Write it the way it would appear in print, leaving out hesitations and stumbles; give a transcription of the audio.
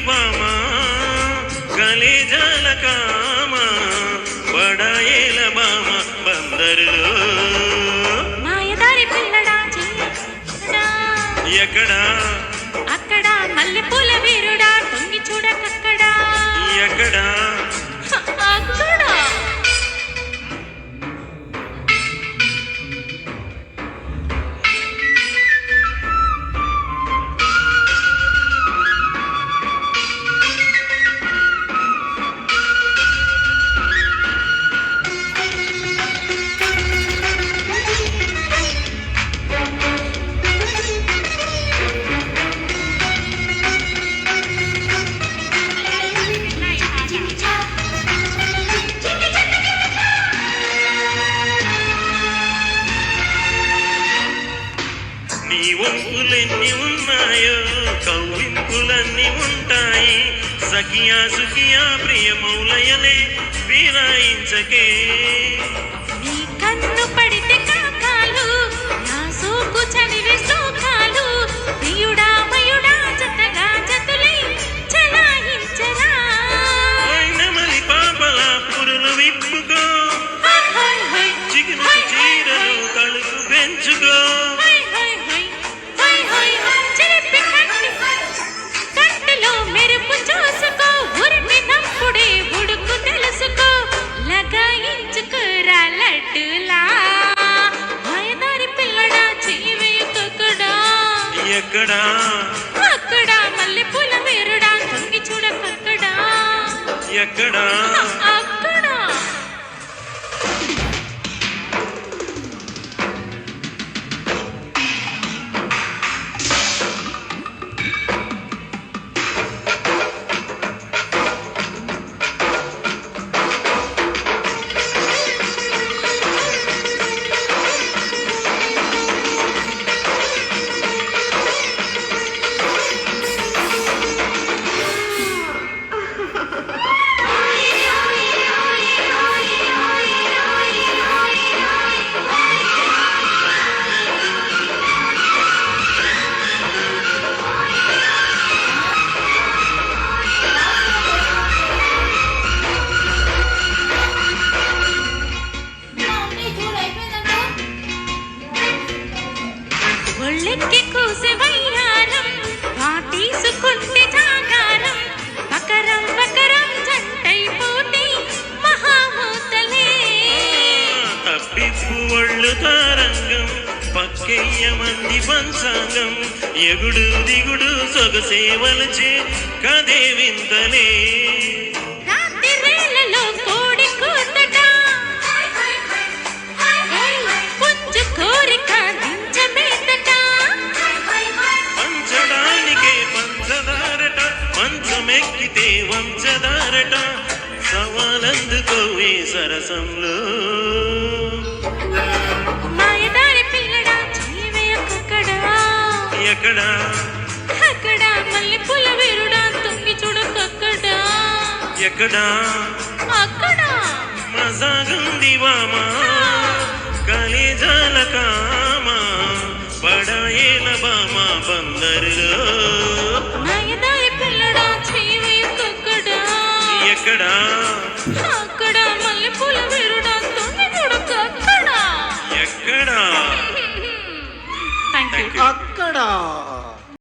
బామా కలేజాల కామా బడాయేల బామ బందరులో మాయదారి పిల్లడా ఎక్కడా అక్కడ మల్లెపూల వీరుడా తొంగి చూడకక్కడా ఎక్కడా అక్కడా నీ వంపులెన్ని ఉన్నాయో కవ్వింపులన్నీ ఉంటాయి సఖియా సుఖియా ప్రియమౌలయలే విరాయించకే నీ కన్ను పడితే కాకాలు నా సోకు చదివే సోకాలు ప్రియుడా మయుడా జతగా జతులై చలాయించరా నెమలి పాపల పురులు విప్పుకో చిగురు చీరలు తలుపు పెంచుకో కంటిలో మెరుపు చూసుకో ఉరిమినప్పుడే ఉడుకు తెలుసుకో లగాయించుకోరా లడ్డులా మాయదారి పిల్లడా చెయ్యవేయకక్కడా ఎక్కడా అక్కడ మల్లెపూల వీరుడా తొంగి చూడకక్కడా ఎక్కడా అక్కడ ఒళ్ళెక్కి కూసే వయ్యారం పాటీసుకుంటే జాగారం బకరం బకరం జంటైపోతే మహామూతలే తప్పిప్పు ఒళ్ళు తారంగం పక్కెయ్య మంది పంచాంగం ఎగుడు దిగుడు సొగసేవలచే కదే వింతలే రాత్రిరేళ్లలో కోడి కూతట పుంజు కోరిక దించమేతట పంచడానికే పంచదారట పంచమెక్కితే వంచదారట సవాలందుకోవే సరసంలో మాయదారి పిల్లడా చెయ్యవేయకక్కడా ఎక్కడా అక్కడ మల్లెపూల వీరుడా తొంగి చూడకక్కడా ఎక్కడా అక్కడ మజాగుంది వామా కలేజాల కామా బడాయేల బామా బందరులో మాయదారి పిల్లడా చెయ్యవేయకక్కడా ఎక్కడా అక్కడ మల్లెపూల వీరుడా తొంగి చూడకక్కడా ఎక్కడా థ్యాంక్ యూ అక్కడ